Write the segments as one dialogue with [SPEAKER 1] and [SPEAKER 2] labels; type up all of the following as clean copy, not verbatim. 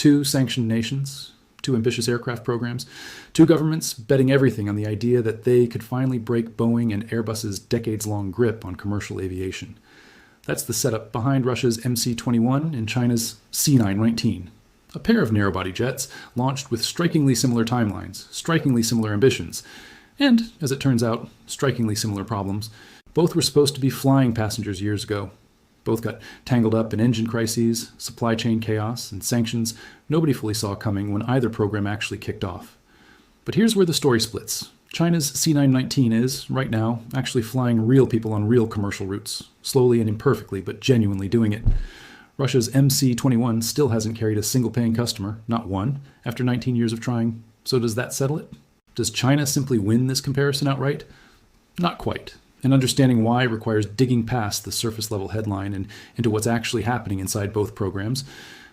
[SPEAKER 1] two sanctioned nations, two ambitious aircraft programs, two governments betting everything on the idea that they could finally break Boeing and Airbus's decades-long grip on commercial aviation. That's the setup behind Russia's MC-21 and China's C919, a pair of narrow-body jets launched with strikingly similar timelines, strikingly similar ambitions, and, as it turns out, strikingly similar problems. Both were supposed to be flying passengers years ago. Both got tangled up in engine crises, supply chain chaos, and sanctions nobody fully saw coming when either program actually kicked off. But here's where the story splits. China's C919 is, right now, actually flying real people on real commercial routes, slowly and imperfectly, but genuinely doing it. Russia's MC-21 still hasn't carried a single paying customer, not one, after 19 years of trying. So does that settle it? Does China simply win this comparison outright? Not quite. And understanding why requires digging past the surface-level headline and into what's actually happening inside both programs,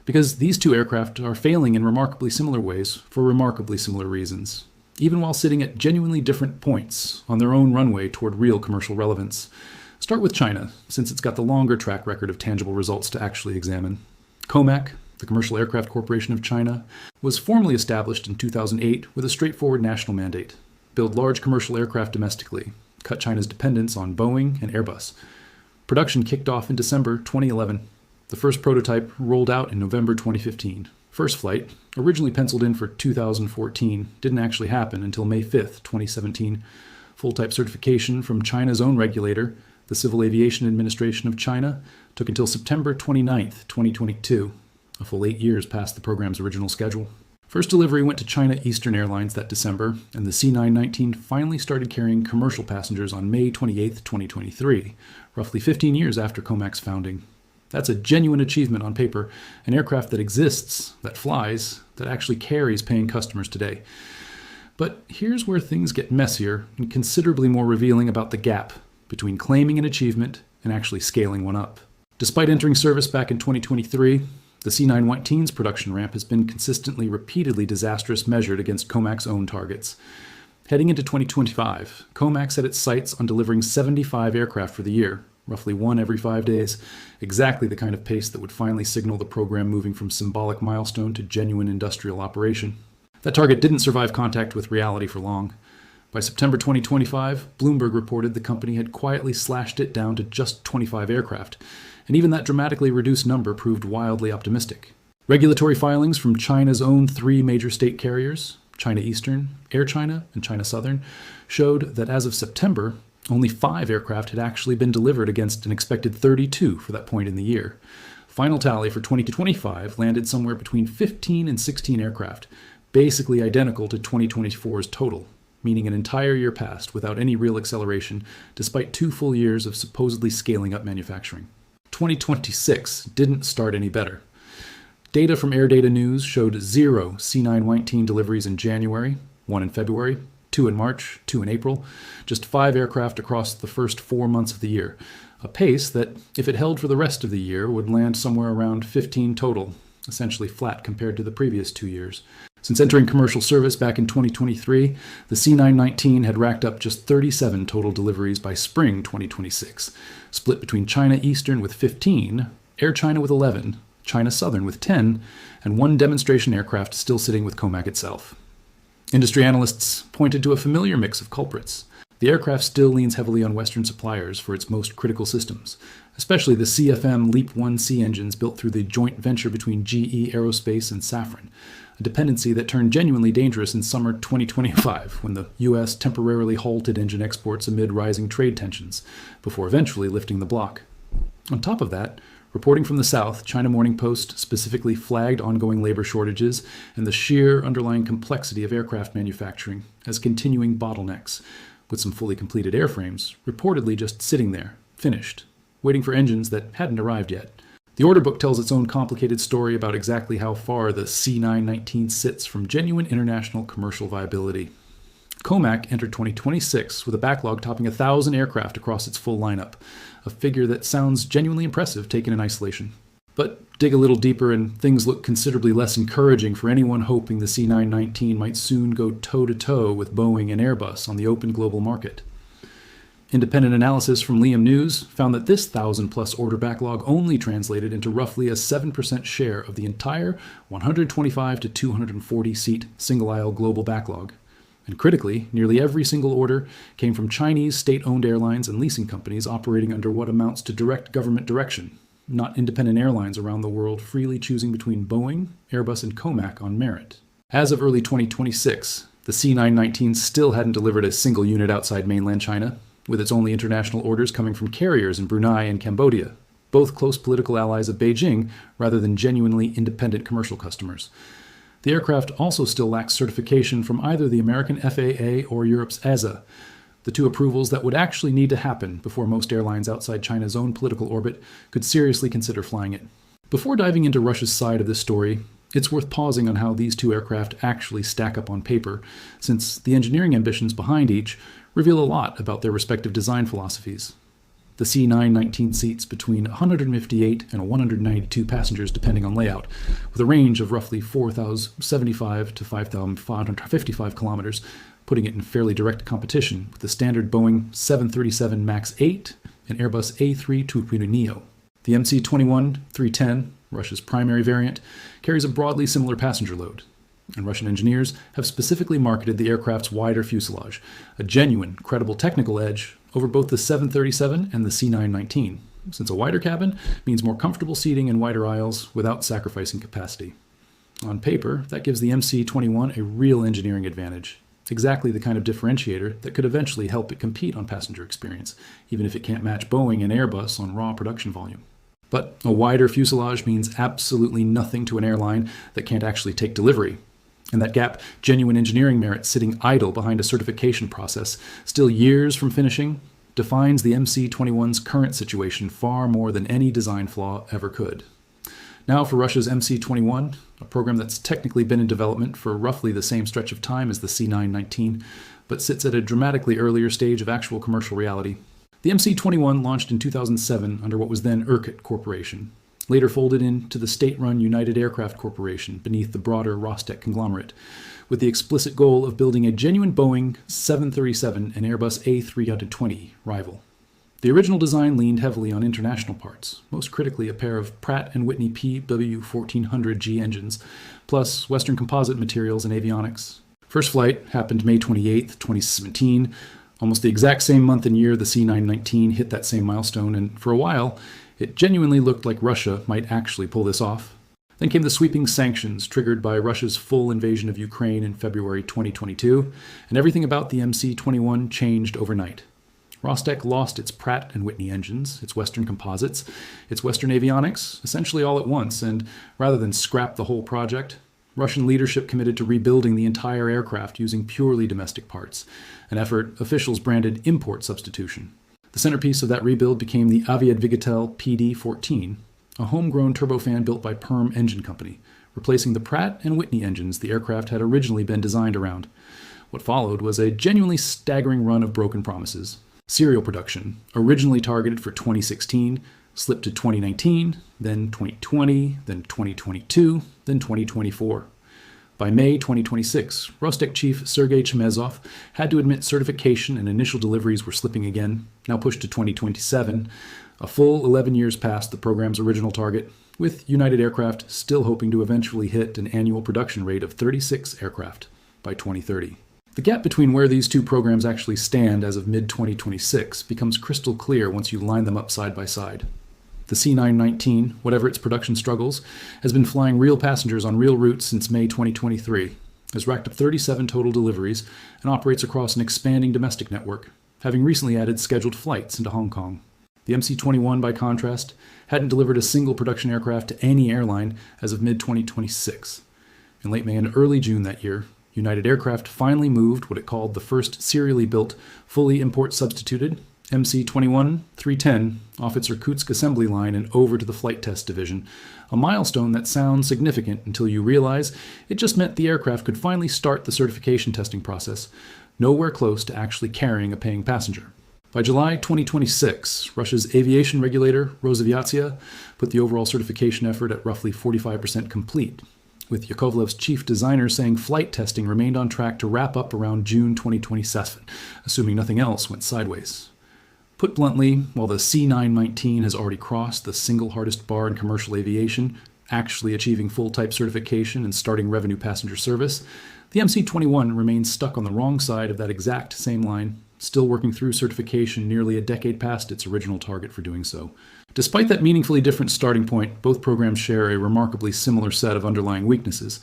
[SPEAKER 1] because these two aircraft are failing in remarkably similar ways for remarkably similar reasons, even while sitting at genuinely different points on their own runway toward real commercial relevance. Start with China, since it's got the longer track record of tangible results to actually examine. COMAC, the Commercial Aircraft Corporation of China, was formally established in 2008 with a straightforward national mandate: build large commercial aircraft domestically, cut China's dependence on Boeing and Airbus. Production kicked off in December 2011. The first prototype rolled out in November 2015. First flight, originally penciled in for 2014, didn't actually happen until May 5th, 2017. Full-type certification from China's own regulator, the Civil Aviation Administration of China, took until September 29th, 2022, a full 8 years past the program's original schedule. First delivery went to China Eastern Airlines that December, and the C919 finally started carrying commercial passengers on May 28, 2023, roughly 15 years after COMAC's founding. That's a genuine achievement on paper, an aircraft that exists, that flies, that actually carries paying customers today. But here's where things get messier and considerably more revealing about the gap between claiming an achievement and actually scaling one up. Despite entering service back in 2023, the C919's production ramp has been consistently, repeatedly disastrous measured against COMAC's own targets. Heading into 2025, COMAC set its sights on delivering 75 aircraft for the year, roughly one every 5 days, exactly the kind of pace that would finally signal the program moving from symbolic milestone to genuine industrial operation. That target didn't survive contact with reality for long. By September 2025, Bloomberg reported the company had quietly slashed it down to just 25 aircraft, and even that dramatically reduced number proved wildly optimistic. Regulatory filings from China's own three major state carriers, China Eastern, Air China, and China Southern, showed that as of September, only 5 aircraft had actually been delivered against an expected 32 for that point in the year. Final tally for 2025 landed somewhere between 15 and 16 aircraft, basically identical to 2024's total, meaning an entire year passed without any real acceleration, despite 2 full years of supposedly scaling up manufacturing. 2026 didn't start any better. Data from Air Data News showed 0 C919 deliveries in January, 1 in February, 2 in March, 2 in April, just 5 aircraft across the first 4 months of the year, a pace that, if it held for the rest of the year, would land somewhere around 15 total, essentially flat compared to the previous 2 years. Since entering commercial service back in 2023, the C919 had racked up just 37 total deliveries by spring 2026, split between China Eastern with 15, Air China with 11, China Southern with 10, and 1 demonstration aircraft still sitting with COMAC itself. Industry analysts pointed to a familiar mix of culprits. The aircraft still leans heavily on Western suppliers for its most critical systems, especially the CFM LEAP-1C engines built through the joint venture between GE Aerospace and Safran, a dependency that turned genuinely dangerous in summer 2025 when the U.S. temporarily halted engine exports amid rising trade tensions, before eventually lifting the block. On top of that, reporting from the South, China Morning Post specifically flagged ongoing labor shortages and the sheer underlying complexity of aircraft manufacturing as continuing bottlenecks, with some fully completed airframes reportedly just sitting there, finished, waiting for engines that hadn't arrived yet. The order book tells its own complicated story about exactly how far the C919 sits from genuine international commercial viability. COMAC entered 2026 with a backlog topping 1,000 aircraft across its full lineup, a figure that sounds genuinely impressive taken in isolation. But dig a little deeper and things look considerably less encouraging for anyone hoping the C919 might soon go toe-to-toe with Boeing and Airbus on the open global market. Independent analysis from Liam News found that this 1,000-plus order backlog only translated into roughly a 7% share of the entire 125 to 240-seat single-aisle global backlog. And critically, nearly every single order came from Chinese state-owned airlines and leasing companies operating under what amounts to direct government direction, not independent airlines around the world freely choosing between Boeing, Airbus, and COMAC on merit. As of early 2026, the C919 still hadn't delivered a single unit outside mainland China, with its only international orders coming from carriers in Brunei and Cambodia, both close political allies of Beijing rather than genuinely independent commercial customers. The aircraft also still lacks certification from either the American FAA or Europe's EASA, the two approvals that would actually need to happen before most airlines outside China's own political orbit could seriously consider flying it. Before diving into Russia's side of this story, it's worth pausing on how these two aircraft actually stack up on paper, since the engineering ambitions behind each reveal a lot about their respective design philosophies. The C919 seats between 158 and 192 passengers depending on layout, with a range of roughly 4,075 to 5,555 kilometers, putting it in fairly direct competition with the standard Boeing 737 MAX 8 and Airbus A320neo. The MC-21-310, Russia's primary variant, carries a broadly similar passenger load, and Russian engineers have specifically marketed the aircraft's wider fuselage, a genuine, credible technical edge over both the 737 and the C919, since a wider cabin means more comfortable seating and wider aisles without sacrificing capacity. On paper, that gives the MC-21 a real engineering advantage, exactly the kind of differentiator that could eventually help it compete on passenger experience, even if it can't match Boeing and Airbus on raw production volume. But a wider fuselage means absolutely nothing to an airline that can't actually take delivery. And that gap, genuine engineering merit sitting idle behind a certification process, still years from finishing, defines the MC-21's current situation far more than any design flaw ever could. Now for Russia's MC-21, a program that's technically been in development for roughly the same stretch of time as the C919, but sits at a dramatically earlier stage of actual commercial reality. The MC-21 launched in 2007 under what was then Irkut Corporation, later folded into the state-run United Aircraft Corporation beneath the broader Rostec conglomerate, with the explicit goal of building a genuine Boeing 737 and Airbus A320 rival. The original design leaned heavily on international parts, most critically a pair of Pratt & Whitney PW1400G engines, plus Western composite materials and avionics. First flight happened May 28, 2017, almost the exact same month and year the C919 hit that same milestone, and for a while, it genuinely looked like Russia might actually pull this off. Then came the sweeping sanctions triggered by Russia's full invasion of Ukraine in February 2022, and everything about the MC-21 changed overnight. Rostec lost its Pratt & Whitney engines, its Western composites, its Western avionics, essentially all at once, and rather than scrap the whole project, Russian leadership committed to rebuilding the entire aircraft using purely domestic parts, an effort officials branded import substitution. The centerpiece of that rebuild became the Aviadvigatel PD-14, a homegrown turbofan built by Perm Engine Company, replacing the Pratt & Whitney engines the aircraft had originally been designed around. What followed was a genuinely staggering run of broken promises. Serial production, originally targeted for 2016, slipped to 2019, then 2020, then 2022, then 2024. By May 2026, Rostec chief Sergei Chemezov had to admit certification and initial deliveries were slipping again, now pushed to 2027, a full 11 years past the program's original target, with United Aircraft still hoping to eventually hit an annual production rate of 36 aircraft by 2030. The gap between where these two programs actually stand as of mid-2026 becomes crystal clear once you line them up side by side. The C919, whatever its production struggles, has been flying real passengers on real routes since May 2023, has racked up 37 total deliveries, and operates across an expanding domestic network, having recently added scheduled flights into Hong Kong. The MC-21, by contrast, hadn't delivered a single production aircraft to any airline as of mid-2026. In late May and early June that year, United Aircraft finally moved what it called the first serially built, fully import-substituted MC-21-310 off its Irkutsk assembly line and over to the flight test division, a milestone that sounds significant until you realize it just meant the aircraft could finally start the certification testing process, nowhere close to actually carrying a paying passenger. By July 2026, Russia's aviation regulator, Rosaviatsia, put the overall certification effort at roughly 45% complete, with Yakovlev's chief designer saying flight testing remained on track to wrap up around June 2027, assuming nothing else went sideways. Put bluntly, while the C919 has already crossed the single hardest bar in commercial aviation, actually achieving full type certification and starting revenue passenger service, the MC-21 remains stuck on the wrong side of that exact same line, still working through certification nearly a decade past its original target for doing so. Despite that meaningfully different starting point, both programs share a remarkably similar set of underlying weaknesses,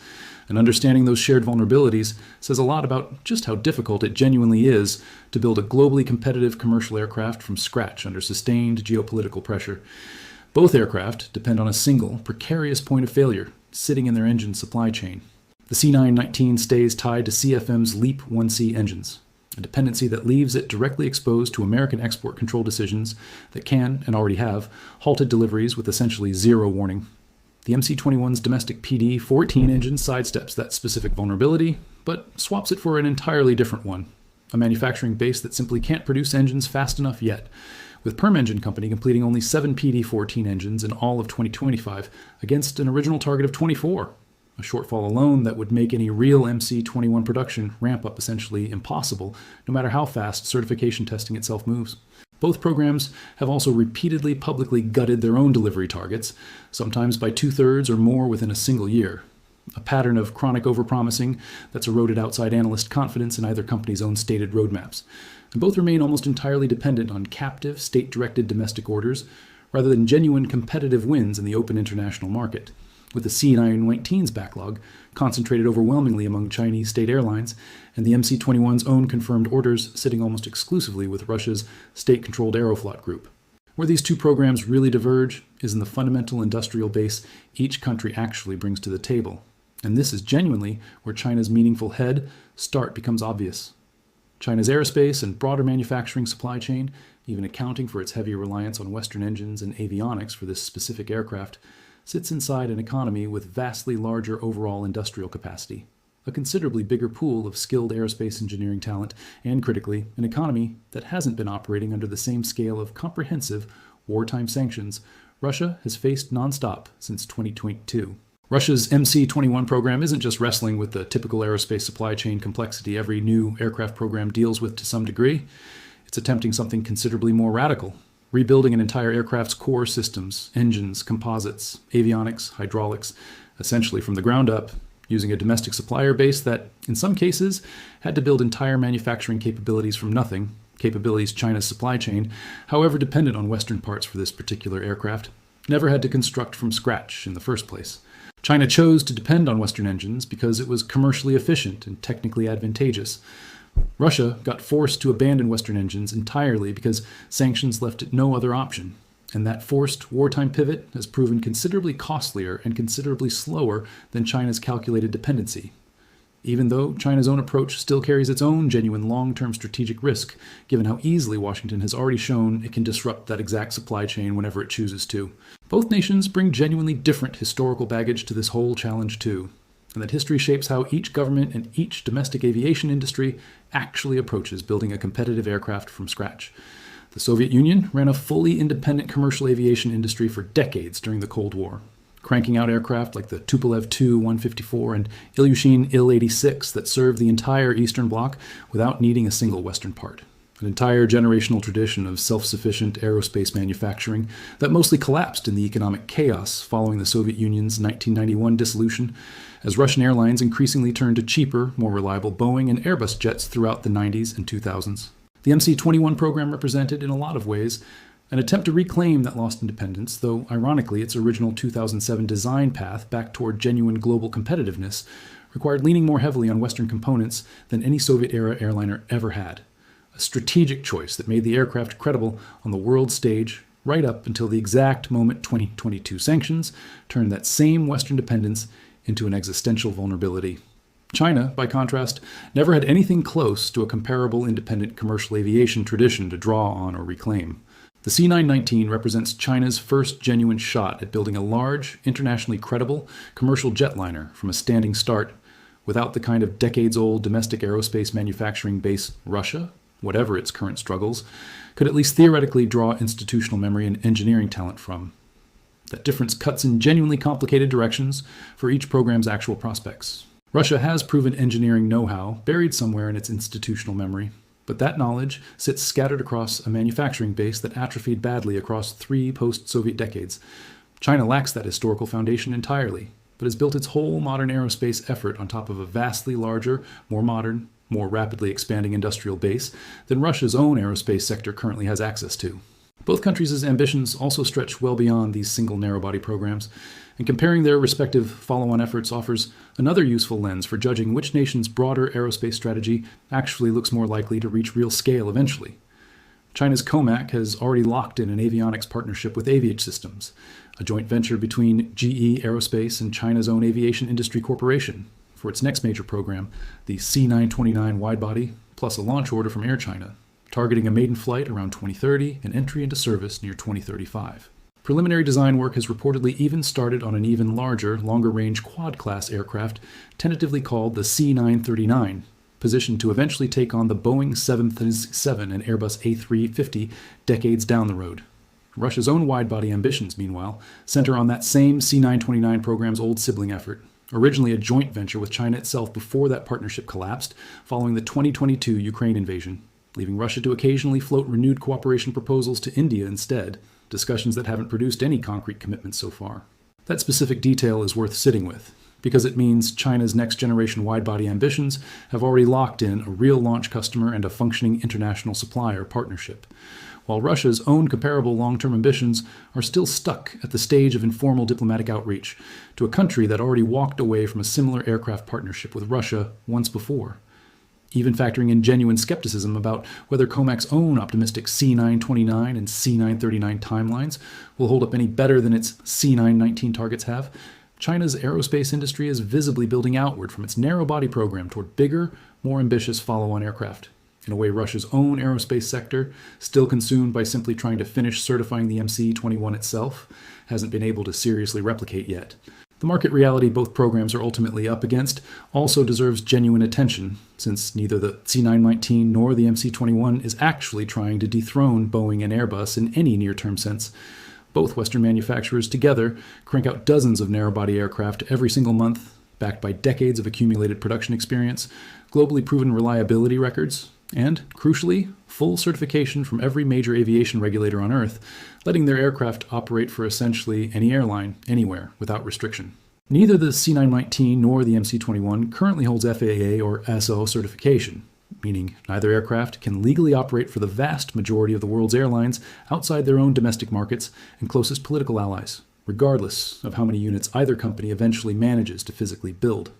[SPEAKER 1] and understanding those shared vulnerabilities says a lot about just how difficult it genuinely is to build a globally competitive commercial aircraft from scratch under sustained geopolitical pressure. Both aircraft depend on a single, precarious point of failure sitting in their engine supply chain. The C919 stays tied to CFM's LEAP 1C engines, a dependency that leaves it directly exposed to American export control decisions that can, and already have, halted deliveries with essentially zero warning. The MC-21's domestic PD-14 engine sidesteps that specific vulnerability, but swaps it for an entirely different one, a manufacturing base that simply can't produce engines fast enough yet, with Perm Engine Company completing only 7 PD-14 engines in all of 2025 against an original target of 24, a shortfall alone that would make any real MC-21 production ramp up essentially impossible, no matter how fast certification testing itself moves. Both programs have also repeatedly publicly gutted their own delivery targets, sometimes by 2/3 or more within a single year, a pattern of chronic overpromising that's eroded outside analyst confidence in either company's own stated roadmaps. And both remain almost entirely dependent on captive, state-directed domestic orders, rather than genuine competitive wins in the open international market, with the C919's backlog concentrated overwhelmingly among Chinese state airlines, and the MC-21's own confirmed orders sitting almost exclusively with Russia's state-controlled Aeroflot group. Where these two programs really diverge is in the fundamental industrial base each country actually brings to the table. And this is genuinely where China's meaningful head start becomes obvious. China's aerospace and broader manufacturing supply chain, even accounting for its heavier reliance on Western engines and avionics for this specific aircraft, sits inside an economy with vastly larger overall industrial capacity, a considerably bigger pool of skilled aerospace engineering talent, and critically, an economy that hasn't been operating under the same scale of comprehensive wartime sanctions Russia has faced nonstop since 2022. Russia's MC-21 program isn't just wrestling with the typical aerospace supply chain complexity every new aircraft program deals with to some degree. It's attempting something considerably more radical, rebuilding an entire aircraft's core systems, engines, composites, avionics, hydraulics, essentially from the ground up, using a domestic supplier base that, in some cases, had to build entire manufacturing capabilities from nothing, capabilities China's supply chain, however dependent on Western parts for this particular aircraft, never had to construct from scratch in the first place. China chose to depend on Western engines because it was commercially efficient and technically advantageous. Russia got forced to abandon Western engines entirely because sanctions left it no other option, and that forced wartime pivot has proven considerably costlier and considerably slower than China's calculated dependency, even though China's own approach still carries its own genuine long-term strategic risk, given how easily Washington has already shown it can disrupt that exact supply chain whenever it chooses to. Both nations bring genuinely different historical baggage to this whole challenge too, and that history shapes how each government and each domestic aviation industry actually approaches building a competitive aircraft from scratch. The Soviet Union ran a fully independent commercial aviation industry for decades during the Cold War, cranking out aircraft like the Tupolev Tu-154 and Ilyushin Il-86 that served the entire Eastern Bloc without needing a single Western part. An entire generational tradition of self-sufficient aerospace manufacturing that mostly collapsed in the economic chaos following the Soviet Union's 1991 dissolution, as Russian airlines increasingly turned to cheaper, more reliable Boeing and Airbus jets throughout the 90s and 2000s. The MC-21 program represented, in a lot of ways, an attempt to reclaim that lost independence, though ironically its original 2007 design path back toward genuine global competitiveness required leaning more heavily on Western components than any Soviet-era airliner ever had. A strategic choice that made the aircraft credible on the world stage right up until the exact moment 2022 sanctions turned that same Western dependence into an existential vulnerability. China, by contrast, never had anything close to a comparable independent commercial aviation tradition to draw on or reclaim. The C919 represents China's first genuine shot at building a large, internationally credible commercial jetliner from a standing start without the kind of decades-old domestic aerospace manufacturing base Russia, whatever its current struggles, could at least theoretically draw institutional memory and engineering talent from. That difference cuts in genuinely complicated directions for each program's actual prospects. Russia has proven engineering know-how buried somewhere in its institutional memory, But that knowledge sits scattered across a manufacturing base that atrophied badly across 3 post-Soviet decades. China lacks that historical foundation entirely, but has built its whole modern aerospace effort on top of a vastly larger, more modern, more rapidly expanding industrial base than Russia's own aerospace sector currently has access to. Both countries' ambitions also stretch well beyond these single narrow-body programs, and comparing their respective follow-on efforts offers another useful lens for judging which nation's broader aerospace strategy actually looks more likely to reach real scale eventually. China's COMAC has already locked in an avionics partnership with Aviation, a joint venture between GE Aerospace and China's own Aviation Industry Corporation, for its next major program, the C919 widebody, plus a launch order from Air China, targeting a maiden flight around 2030 and entry into service near 2035. Preliminary design work has reportedly even started on an even larger, longer-range quad-class aircraft, tentatively called the C939, positioned to eventually take on the Boeing 737 and Airbus A350 decades down the road. Russia's own widebody ambitions, meanwhile, center on that same C929 program's old sibling effort, originally a joint venture with China itself before that partnership collapsed following the 2022 Ukraine invasion, leaving Russia to occasionally float renewed cooperation proposals to India instead, discussions that haven't produced any concrete commitments so far. That specific detail is worth sitting with, because it means China's next-generation widebody ambitions have already locked in a real launch customer and a functioning international supplier partnership, while Russia's own comparable long-term ambitions are still stuck at the stage of informal diplomatic outreach to a country that already walked away from a similar aircraft partnership with Russia once before, even factoring in genuine skepticism about whether COMAC's own optimistic C929 and C939 timelines will hold up any better than its C919 targets have. China's aerospace industry is visibly building outward from its narrow-body program toward bigger, more ambitious follow-on aircraft, in a way Russia's own aerospace sector, still consumed by simply trying to finish certifying the MC-21 itself, hasn't been able to seriously replicate yet. The market reality both programs are ultimately up against also deserves genuine attention, since neither the C919 nor the MC-21 is actually trying to dethrone Boeing and Airbus in any near-term sense. Both Western manufacturers together crank out dozens of narrow-body aircraft every single month, backed by decades of accumulated production experience, globally proven reliability records, and, crucially, full certification from every major aviation regulator on Earth, letting their aircraft operate for essentially any airline, anywhere, without restriction. Neither the C919 nor the MC-21 currently holds FAA or SO certification, meaning neither aircraft can legally operate for the vast majority of the world's airlines outside their own domestic markets and closest political allies, regardless of how many units either company eventually manages to physically build.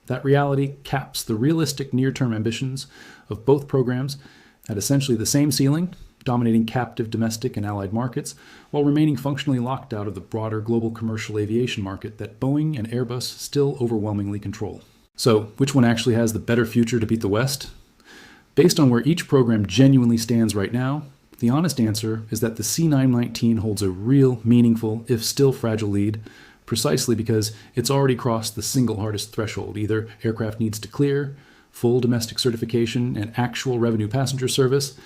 [SPEAKER 1] That reality caps the realistic near-term ambitions of both programs at essentially the same ceiling, dominating captive domestic and allied markets, while remaining functionally locked out of the broader global commercial aviation market that Boeing and Airbus still overwhelmingly control. So, which one actually has the better future to beat the West? Based on where each program genuinely stands right now, the honest answer is that the C919 holds a real, meaningful, if still fragile lead, precisely because it's already crossed the single hardest threshold. Either aircraft needs to clear, full domestic certification, and actual revenue passenger service,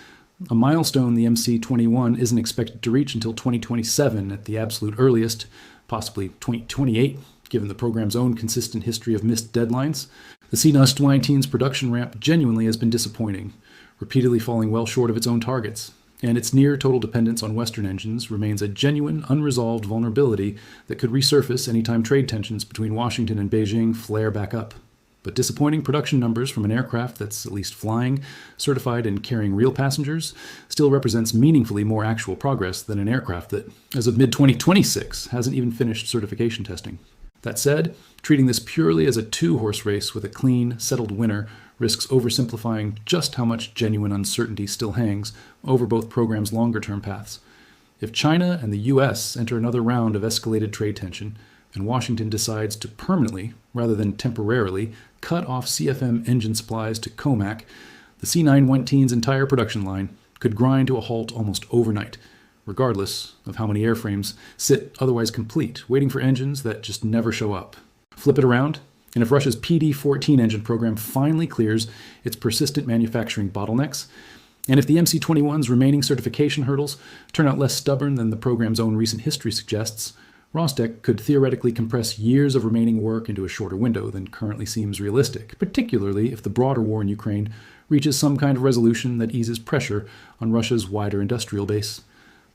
[SPEAKER 1] a milestone the MC-21 isn't expected to reach until 2027 at the absolute earliest, possibly 2028, given the program's own consistent history of missed deadlines. The C919's production ramp genuinely has been disappointing, repeatedly falling well short of its own targets, and its near-total dependence on Western engines remains a genuine, unresolved vulnerability that could resurface anytime trade tensions between Washington and Beijing flare back up. But disappointing production numbers from an aircraft that's at least flying, certified, and carrying real passengers still represents meaningfully more actual progress than an aircraft that, as of mid-2026, hasn't even finished certification testing. That said, treating this purely as a two-horse race with a clean, settled winner risks oversimplifying just how much genuine uncertainty still hangs over both programs' longer-term paths. If China and the US enter another round of escalated trade tension, and Washington decides to permanently, rather than temporarily, cut off CFM engine supplies to COMAC, the C919's entire production line could grind to a halt almost overnight, regardless of how many airframes sit otherwise complete, waiting for engines that just never show up. Flip it around, and if Russia's PD-14 engine program finally clears its persistent manufacturing bottlenecks, and if the MC-21's remaining certification hurdles turn out less stubborn than the program's own recent history suggests, Rostec could theoretically compress years of remaining work into a shorter window than currently seems realistic, particularly if the broader war in Ukraine reaches some kind of resolution that eases pressure on Russia's wider industrial base.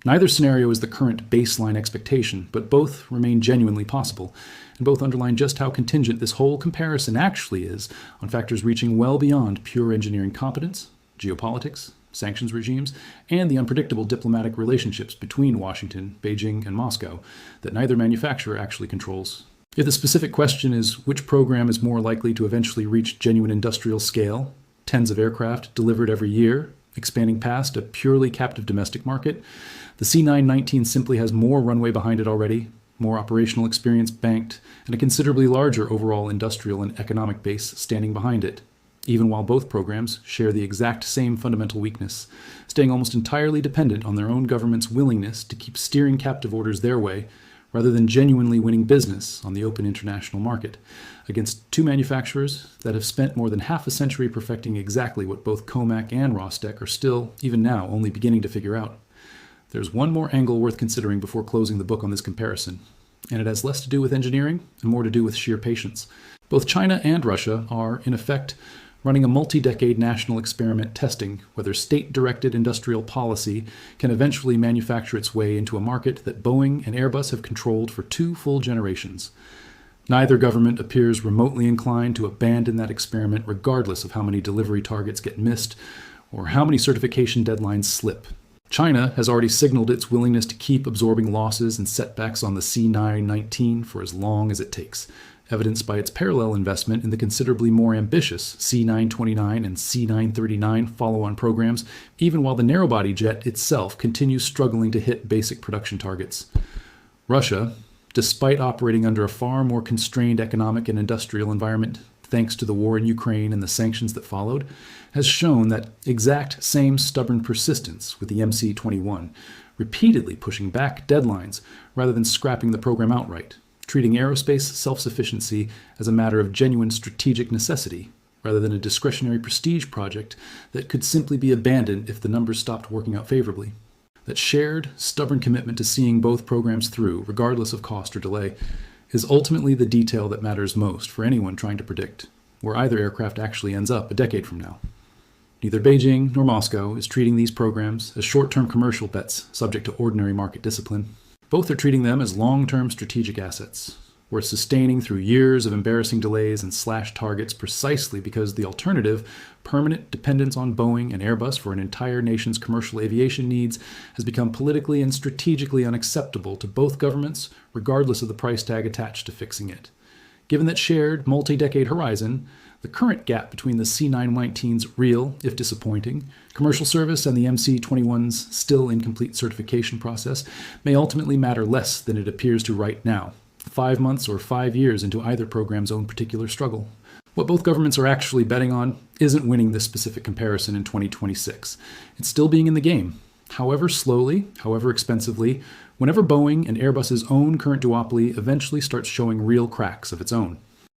[SPEAKER 1] Neither scenario is the current baseline expectation, but both remain genuinely possible, and both underline just how contingent this whole comparison actually is on factors reaching well beyond pure engineering competence, geopolitics, sanctions regimes, and the unpredictable diplomatic relationships between Washington, Beijing, and Moscow that neither manufacturer actually controls. If the specific question is which program is more likely to eventually reach genuine industrial scale, tens of aircraft delivered every year, expanding past a purely captive domestic market, the C919 simply has more runway behind it already, more operational experience banked, and a considerably larger overall industrial and economic base standing behind it, even while both programs share the exact same fundamental weakness, staying almost entirely dependent on their own government's willingness to keep steering captive orders their way, rather than genuinely winning business on the open international market, against two manufacturers that have spent more than half a century perfecting exactly what both COMAC and Rostec are still, even now, only beginning to figure out. There's one more angle worth considering before closing the book on this comparison, and it has less to do with engineering and more to do with sheer patience. Both China and Russia are, in effect, running a multi-decade national experiment testing whether state-directed industrial policy can eventually manufacture its way into a market that Boeing and Airbus have controlled for 2 full generations. Neither government appears remotely inclined to abandon that experiment regardless of how many delivery targets get missed or how many certification deadlines slip. China has already signaled its willingness to keep absorbing losses and setbacks on the C919 for as long as it takes, evidenced by its parallel investment in the considerably more ambitious C929 and C939 follow-on programs, even while the narrow-body jet itself continues struggling to hit basic production targets. Russia, despite operating under a far more constrained economic and industrial environment, thanks to the war in Ukraine and the sanctions that followed, has shown that exact same stubborn persistence with the MC-21, repeatedly pushing back deadlines rather than scrapping the program outright, treating aerospace self-sufficiency as a matter of genuine strategic necessity rather than a discretionary prestige project that could simply be abandoned if the numbers stopped working out favorably. That shared, stubborn commitment to seeing both programs through, regardless of cost or delay, is ultimately the detail that matters most for anyone trying to predict where either aircraft actually ends up a decade from now. Neither Beijing nor Moscow is treating these programs as short-term commercial bets subject to ordinary market discipline. Both are treating them as long-term strategic assets, worth sustaining through years of embarrassing delays and slashed targets precisely because the alternative, permanent dependence on Boeing and Airbus for an entire nation's commercial aviation needs, has become politically and strategically unacceptable to both governments, regardless of the price tag attached to fixing it. Given that shared, multi-decade horizon, the current gap between the C919's real, if disappointing, commercial service and the MC-21's still incomplete certification process may ultimately matter less than it appears to right now, 5 months or 5 years into either program's own particular struggle. What both governments are actually betting on isn't winning this specific comparison in 2026. It's still being in the game, however slowly, however expensively, whenever Boeing and Airbus's own current duopoly eventually starts showing real cracks of its own.